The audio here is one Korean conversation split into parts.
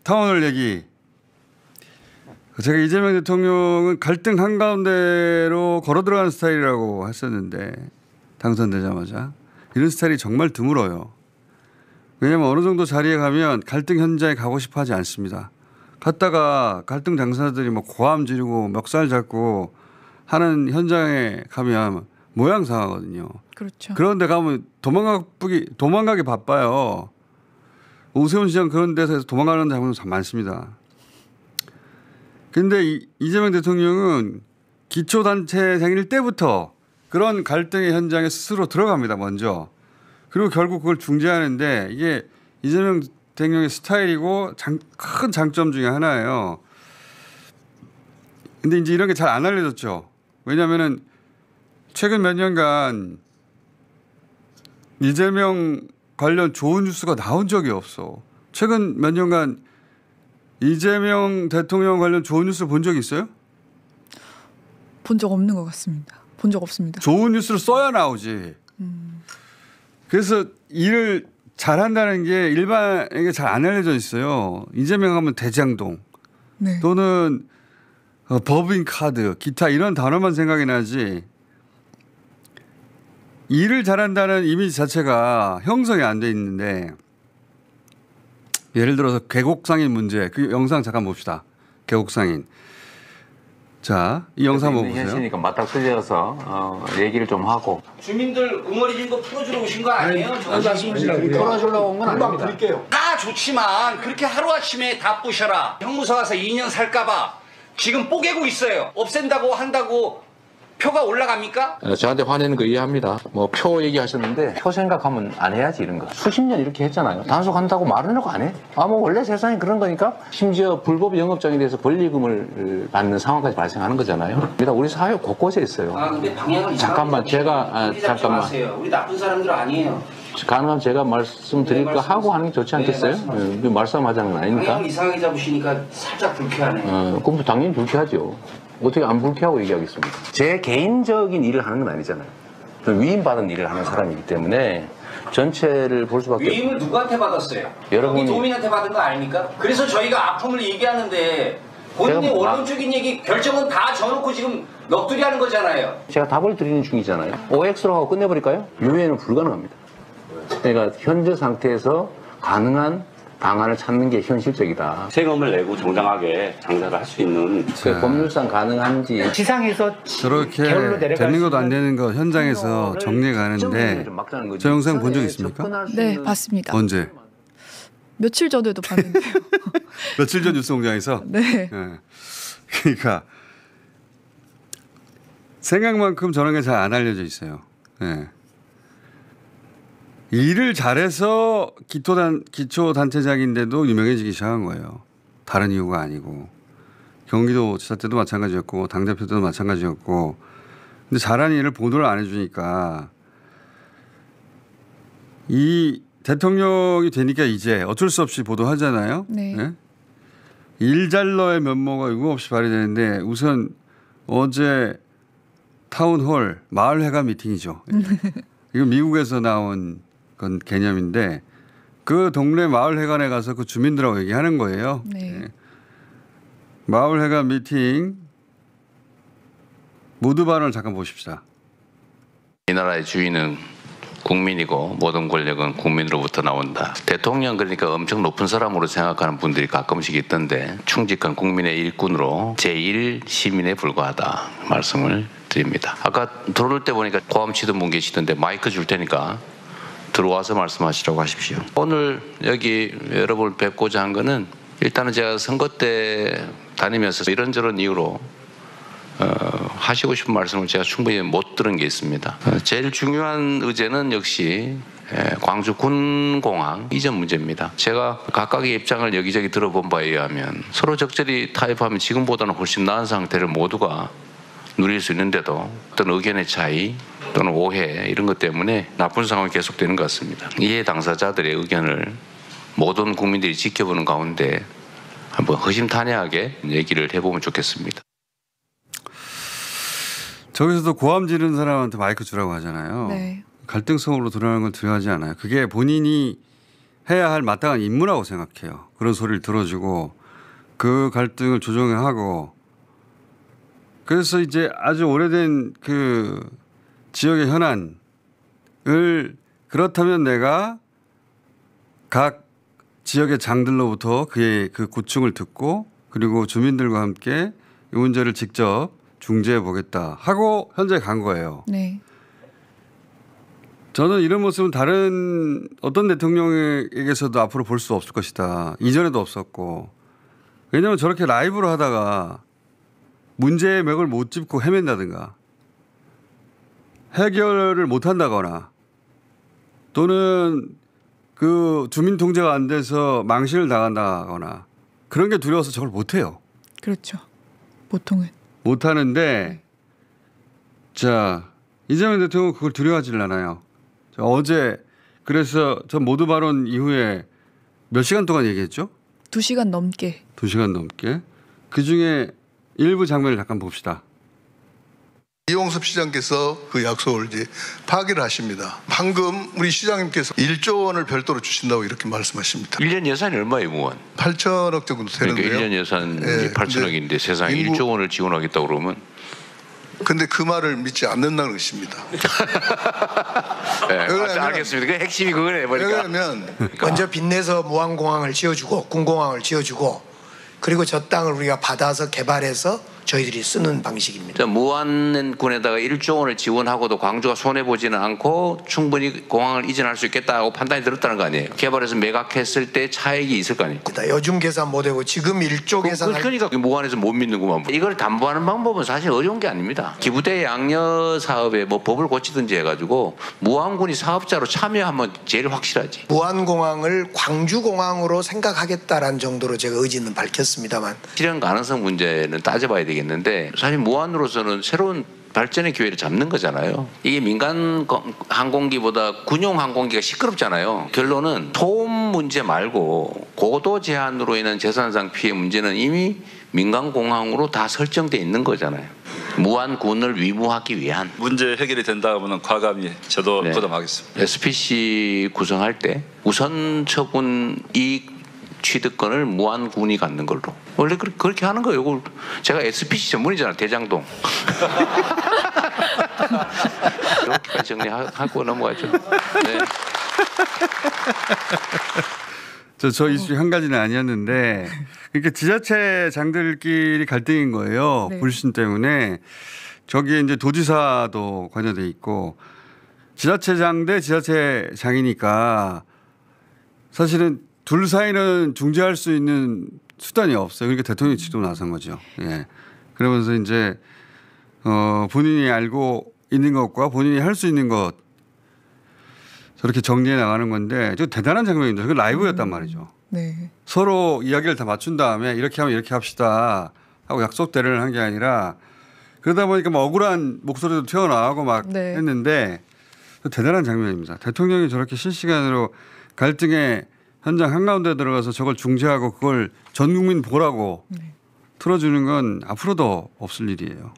타운홀 얘기. 제가 이재명 대통령은 갈등 한가운데로 걸어 들어가는 스타일이라고 했었는데 당선되자마자 이런 스타일이 정말 드물어요. 왜냐하면 어느 정도 자리에 가면 갈등 현장에 가고 싶어 하지 않습니다. 갔다가 갈등 당사자들이 뭐 고함 지르고 멱살 잡고 하는 현장에 가면 모양 상하거든요. 그렇죠. 그런데 가면 도망가기 바빠요. 오세훈 시장 그런 데서 도망가는 장면도 참 많습니다. 그런데 이재명 대통령은 기초단체 생일 때부터 그런 갈등의 현장에 스스로 들어갑니다. 먼저. 그리고 결국 그걸 중재하는데 이게 이재명 대통령의 스타일이고 큰 장점 중에 하나예요. 근데 이제 이런 게 잘 안 알려졌죠. 왜냐하면은 최근 몇 년간 이재명 관련 좋은 뉴스가 나온 적이 없어. 최근 몇 년간 이재명 대통령 관련 좋은 뉴스 본 적 있어요? 본 적 없는 것 같습니다. 본 적 없습니다. 좋은 뉴스를 써야 나오지. 그래서 일을 잘한다는 게 일반에게 잘 안 알려져 있어요. 이재명 하면 대장동 네. 또는 법인카드 기타 이런 단어만 생각이 나지 일을 잘한다는 이미지 자체가 형성이 안 돼 있는데 예를 들어서 계곡상인 문제 그 영상 잠깐 봅시다. 계곡상인. 자, 이 영상 한번 보세요. 현실이니까 맞닥뜨려서 얘기를 좀 하고. 주민들 응어리진 거 풀어주러 오신 거 아니에요? 풀어주려고 온 건 아닙니다. 드릴게요. 다 좋지만 그렇게 하루아침에 다 부셔라. 형무소 가서 2년 살까봐 지금 뽀개고 있어요. 없앤다고 한다고 표가 올라갑니까? 저한테 화내는 거 이해합니다. 뭐 표 얘기하셨는데 표 생각하면 안 해야지 이런 거. 수십 년 이렇게 했잖아요. 단속한다고 말을 하고 안 해? 뭐 원래 세상이 그런 거니까 심지어 불법 영업장에 대해서 권리금을 받는 상황까지 발생하는 거잖아요. 우리 사회 곳곳에 있어요. 근데 방향을 잠깐만 제가 잠깐만. 마세요. 우리 나쁜 사람들 아니에요. 가능하면 제가 말씀드릴 거 하고 하는 게 좋지 않겠어요? 네, 말씀하자는 건 아니니까. 방향을 이상하게 잡으시니까 살짝 불쾌하네. 그럼 당연히 불쾌하죠. 어떻게 안 불쾌하고 얘기하겠습니까? 제 개인적인 일을 하는 건 아니잖아요. 위임받은 일을 하는 사람이기 때문에 전체를 볼 수밖에 없어요. 위임을 누구한테 받았어요? 여러분이 도민한테 받은 거 아닙니까? 그래서 저희가 아픔을 얘기하는데 본인이 원론적인 얘기 결정은 다 져놓고 지금 넋두리 하는 거잖아요. 제가 답을 드리는 중이잖아요. OX로 하고 끝내버릴까요? 유예는 불가능합니다. 그러니까 현재 상태에서 가능한 방안을 찾는 게 현실적이다. 세금을 내고 정당하게 장사를 할 수 있는 법률상 가능한지 지상에서 저렇게 되는 것도 안 되는 거 현장에서 정리가 가는데 저 영상 본 적 있습니까? 네, 봤습니다. 언제? 며칠 전에도 봤는데요. 며칠 전 뉴스공장에서? 네. 네. 그러니까 생각만큼 저런 게 잘 안 알려져 있어요. 네. 일을 잘해서 기초단체장인데도 유명해지기 시작한 거예요. 다른 이유가 아니고. 경기도 지사 때도 마찬가지였고 당대표 때도 마찬가지였고. 근데 잘하는 일을 보도를 안 해주니까 이 대통령이 되니까 이제 어쩔 수 없이 보도하잖아요. 네. 네? 일잘러의 면모가 유감없이 발휘되는데 우선 어제 타운홀 마을회관 미팅이죠. 이거 미국에서 나온 건 개념인데 그 동네 마을회관에 가서 그 주민들하고 얘기하는 거예요. 네. 네. 마을회관 미팅 모두 발언을 잠깐 보십시다. 이 나라의 주인은 국민이고 모든 권력은 국민으로부터 나온다. 대통령 그러니까 엄청 높은 사람으로 생각하는 분들이 가끔씩 있던데 충직한 국민의 일꾼으로 제1 시민에 불과하다 말씀을 드립니다. 아까 들어올 때 보니까 고함치던 분 계시던데 마이크 줄 테니까 들어와서 말씀하시라고 하십시오. 오늘 여기 여러분을 뵙고자 한 거는 일단은 제가 선거 때 다니면서 이런저런 이유로 하시고 싶은 말씀을 제가 충분히 못 들은 게 있습니다. 제일 중요한 의제는 역시 광주 군공항 이전 문제입니다. 제가 각각의 입장을 여기저기 들어본 바에 의하면 서로 적절히 타협하면 지금보다는 훨씬 나은 상태를 모두가 누릴 수 있는데도 어떤 의견의 차이 또는 오해 이런 것 때문에 나쁜 상황이 계속되는 것 같습니다. 이해 당사자들의 의견을 모든 국민들이 지켜보는 가운데 한번 허심탄회하게 얘기를 해보면 좋겠습니다. 저기서도 고함 지르는 사람한테 마이크 주라고 하잖아요. 네. 갈등성으로 드러나는 건 두려워하지 않아요. 그게 본인이 해야 할 마땅한 임무라고 생각해요. 그런 소리를 들어주고 그 갈등을 조정하고 그래서 이제 아주 오래된 그 지역의 현안을 그렇다면 내가 각 지역의 장들로부터 그의 그 고충을 듣고 그리고 주민들과 함께 이 문제를 직접 중재해 보겠다 하고 현재 간 거예요. 네. 저는 이런 모습은 다른 어떤 대통령에게서도 앞으로 볼 수 없을 것이다. 이전에도 없었고. 왜냐하면 저렇게 라이브로 하다가 문제의 맥을 못 짚고 헤맨다든가 해결을 못 한다거나 또는 그 주민 통제가 안 돼서 망신을 당한다거나 그런 게 두려워서 저걸 못 해요. 그렇죠. 보통은. 못 하는데 자, 이재명 대통령은 그걸 두려워하질 않아요. 어제 그래서 전 모두 발언 이후에 몇 시간 동안 얘기했죠? 2시간 넘게. 2시간 넘게. 그중에 일부 장면을 잠깐 봅시다. 이용섭 시장께서 그 약속을 이제 파기를 하십니다. 방금 우리 시장님께서 1조 원을 별도로 주신다고 이렇게 말씀하십니다. 1년 예산이 얼마예요, 무한? 8천억 정도 되는데요. 그러니까 1년 예산이 네, 8천억인데 세상에 인구- 1조 원을 지원하겠다고 그러면 근데 그 말을 믿지 않는다는 것입니다. 네, 왜냐하면- 알겠습니다. 그 핵심이 그거네 보니까. 왜냐하면 먼저 빚내서 무한공항을 지어주고 군공항을 지어주고 그리고 저 땅을 우리가 받아서 개발해서 저희들이 쓰는 방식입니다. 무안군에다가 1조 원을 지원하고도 광주가 손해보지는 않고 충분히 공항을 이전할 수 있겠다고 판단이 들었다는 거 아니에요. 개발해서 매각했을 때 차익이 있을 거 아니에요. 요즘 계산 못하고 지금 1조 계산할 그러니까 무안에서 못 믿는구만. 이걸 담보하는 방법은 사실 어려운 게 아닙니다. 기부대 양녀 사업에 뭐 법을 고치든지 해가지고 무안군이 사업자로 참여하면 제일 확실하지. 무한공항을 광주공항으로 생각하겠다라는 정도로 제가 의지는 밝혔습니다만 실현 가능성 문제는 따져봐야 되겠는데 사실 무안으로서는 새로운 발전의 기회를 잡는 거잖아요. 이게 민간 항공기보다 군용 항공기가 시끄럽잖아요. 결론은 소음 문제 말고 고도 제한으로 인한 재산상 피해 문제는 이미 민간 공항으로 다 설정돼 있는 거잖아요. 무안군을 위무하기 위한. 문제 해결이 된다면 과감히 저도 네. 부담하겠습니다. SPC 구성할 때 우선 처분 이익 취득권을 무안군이 갖는 걸로. 원래 그렇게 하는 거예요. 이걸 제가 SPC 전문이잖아요. 대장동. 이렇게 정리하고 넘어가죠. 네. 저 이슈 한 가지는 아니었는데 그러니까 지자체장들끼리 갈등인 거예요. 네. 불신 때문에 저기에 이제 도지사도 관여돼 있고 지자체장 대 지자체장이니까 사실은 둘 사이는 중재할 수 있는 수단이 없어요. 그러니까 대통령이 직접 나선 거죠. 예. 그러면서 이제 본인이 알고 있는 것과 본인이 할 수 있는 것 저렇게 정리해 나가는 건데 저 대단한 장면입니다. 그 라이브였단 말이죠. 네. 서로 이야기를 다 맞춘 다음에 이렇게 하면 이렇게 합시다 하고 약속 대련을 한 게 아니라 그러다 보니까 뭐 억울한 목소리도 튀어나오고 막 네. 했는데 대단한 장면입니다. 대통령이 저렇게 실시간으로 갈등의 현장 한가운데 들어가서 저걸 중재하고 그걸 전 국민 보라고 틀어주는 건 앞으로도 없을 일이에요.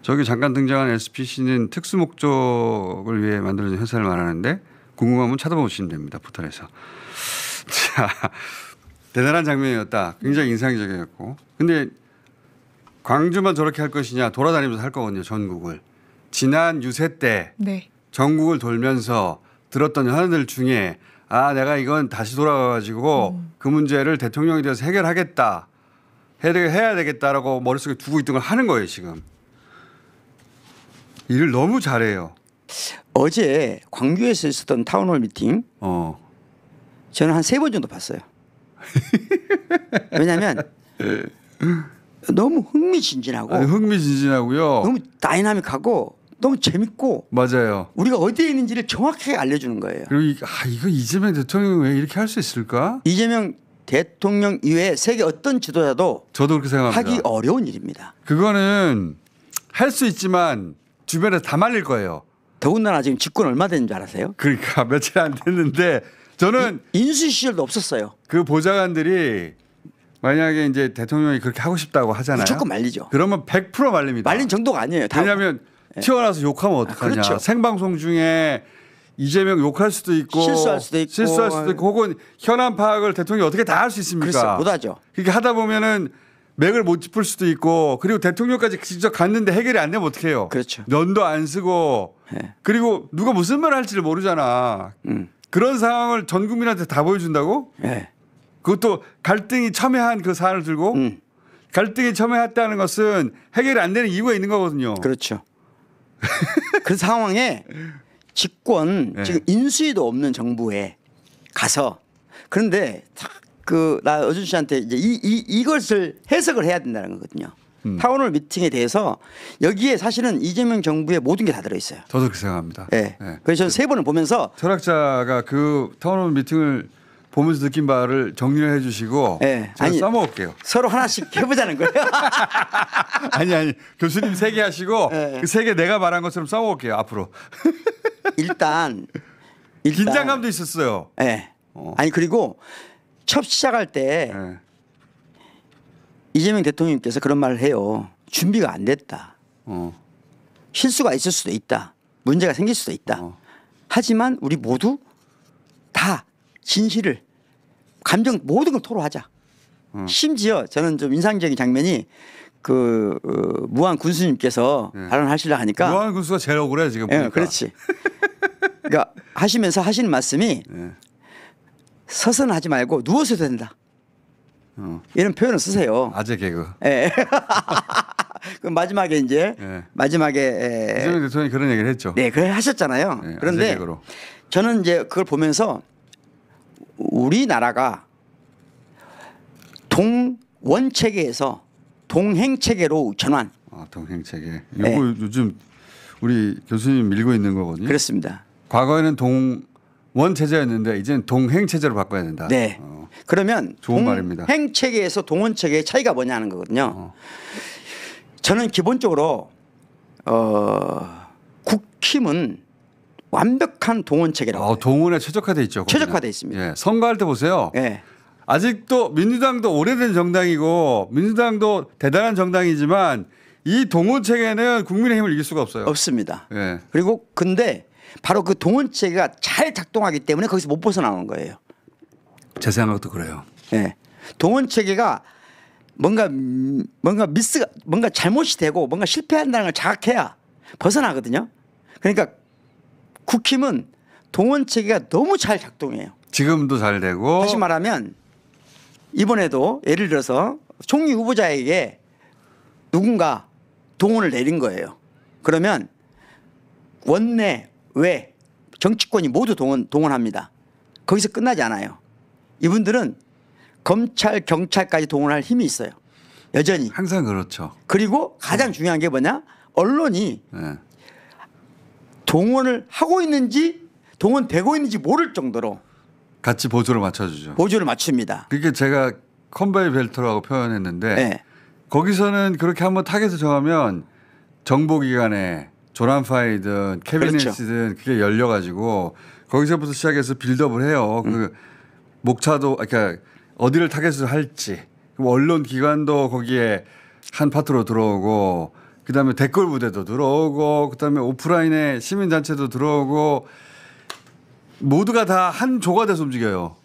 저기 잠깐 등장한 SPC는 특수 목적을 위해 만들어진 회사를 말하는데 궁금하면 찾아보시면 됩니다. 포털에서. 자, 대단한 장면이었다. 굉장히 인상적이었고. 근데 광주만 저렇게 할 것이냐 돌아다니면서 할 거거든요. 전국을. 지난 유세 때 네. 전국을 돌면서 들었던 현안들 중에 내가 이건 다시 돌아가가지고 그 문제를 대통령이 되어서 해결하겠다. 해야 되겠다라고 머릿속에 두고 있던 걸 하는 거예요. 지금. 일을 너무 잘해요. 어제 광주에서 있었던 타운홀 미팅 저는 한 3번 정도 봤어요. 왜냐하면 너무 흥미진진하고 흥미진진하고요. 너무 다이나믹하고 너무 재밌고 맞아요. 우리가 어디에 있는지를 정확하게 알려주는 거예요. 그리고 이거 이재명 대통령이 왜 이렇게 할 수 있을까? 이재명 대통령 이외에 세계 어떤 지도자도 저도 그렇게 생각합니다. 하기 어려운 일입니다. 그거는 할 수 있지만 주변에 다 말릴 거예요. 더군다나 지금 집권 얼마 된 줄 알아세요? 그러니까 며칠 안 됐는데 저는 인수 시절도 없었어요. 그 보좌관들이 만약에 이제 대통령이 그렇게 하고 싶다고 하잖아요. 무조건 말리죠. 그러면 100% 말립니다. 말린 정도가 아니에요. 왜냐하면 튀어나와서 욕하면 어떡하냐. 그렇죠. 생방송 중에 이재명 욕할 수도 있고 실수할 수도 있고 혹은 현안 파악을 대통령이 어떻게 다 할 수 있습니까? 그렇죠. 못하죠. 그렇게 하다 보면은 맥을 못 짚을 수도 있고 그리고 대통령까지 직접 갔는데 해결이 안 되면 어떻게 해요? 그렇죠. 연도 안 쓰고 네. 그리고 누가 무슨 말을 할지를 모르잖아. 그런 상황을 전 국민한테 다 보여준다고? 네. 그것도 갈등이 첨예한 그 사안을 들고 갈등이 첨예했다는 것은 해결이 안 되는 이유가 있는 거거든요. 그렇죠. 그 상황에 집권 네. 지금 인수위도 없는 정부에 가서 그런데 나 어준 씨한테 이제 이것을 해석을 해야 된다는 거거든요. 타운홀 미팅에 대해서 여기에 사실은 이재명 정부의 모든 게 다 들어있어요. 저도 그렇게 생각합니다. 네. 그래서 저는 세 번을 보면서 철학자가 그 타운홀 미팅을 보면서 느낀 바를 정리를 해주시고 제가 써먹을게요. 서로 하나씩 해보자는 거예요. 아니 교수님 세 개 하시고 그 세 개 내가 말한 것처럼 써먹을게요 앞으로. 일단 긴장감도 있었어요. 네. 아니 그리고 첫 시작할 때 이재명 대통령님께서 그런 말을 해요. 준비가 안 됐다. 실수가 있을 수도 있다. 문제가 생길 수도 있다. 하지만 우리 모두 다 진실을 감정 모든 걸 토로하자. 심지어 저는 좀 인상적인 장면이 그 무한 군수님께서 발언하시려 하니까 무한 군수가 제일 억울해 지금 보니까. 그렇지. 그러니까 하시면서 하시는 말씀이 서서는 하지 말고 누워서 해도 된다. 이런 표현을 쓰세요. 아재 개그. 예. 그 마지막에 이제 마지막에 이재명 대통령이 그런 얘기를 했죠. 네, 그래 하셨잖아요. 그런데 저는 이제 그걸 보면서 우리나라가 동원 체계에서 동행 체계로 전환. 동행 체계. 이거 요즘 우리 교수님 밀고 있는 거거든요. 그렇습니다. 과거에는 동원 체제였는데 이제는 동행 체제로 바꿔야 된다. 네. 그러면 좋은 말입니다. 동행 체계에서 동원 체계의 차이가 뭐냐 하는 거거든요. 저는 기본적으로 국힘은 완벽한 동원 체계라고. 동원에 최적화돼 있죠. 최적화돼 있습니다. 예, 선거할 때 보세요. 아직도 민주당도 오래된 정당이고 민주당도 대단한 정당이지만 이 동원 체계는 국민의힘을 이길 수가 없어요. 없습니다. 그리고 근데 바로 그 동원 체계가 잘 작동하기 때문에 거기서 못 벗어나오는 거예요. 제 생각도 그래요. 동원 체계가 뭔가 잘못이 되고 뭔가 실패한다는 걸 자각해야 벗어나거든요. 그러니까 국힘은 동원 체계가 너무 잘 작동해요. 지금도 잘 되고. 다시 말하면 이번에도 예를 들어서 총리 후보자에게 누군가 동원을 내린 거예요. 그러면 원내 외 정치권이 모두 동원합니다. 거기서 끝나지 않아요. 이분들은 검찰 경찰까지 동원할 힘이 있어요. 여전히. 항상 그렇죠. 그리고 가장 중요한 게 뭐냐? 언론이 동원을 하고 있는지 동원되고 있는지 모를 정도로 같이 보조를 맞춰주죠. 보조를 맞춥니다. 그게 제가 컨베이 벨트라고 표현했는데 거기서는 그렇게 한번 타겟을 정하면 정보기관에 조란 파일이든 캐비넷이든 그게 열려가지고 거기서부터 시작해서 빌드업을 해요. 그 목차도 그러니까 어디를 타겟을 할지 언론 기관도 거기에 한 파트로 들어오고 그다음에 댓글 부대도 들어오고 그다음에 오프라인에 시민단체도 들어오고 모두가 다 한 조가 돼서 움직여요.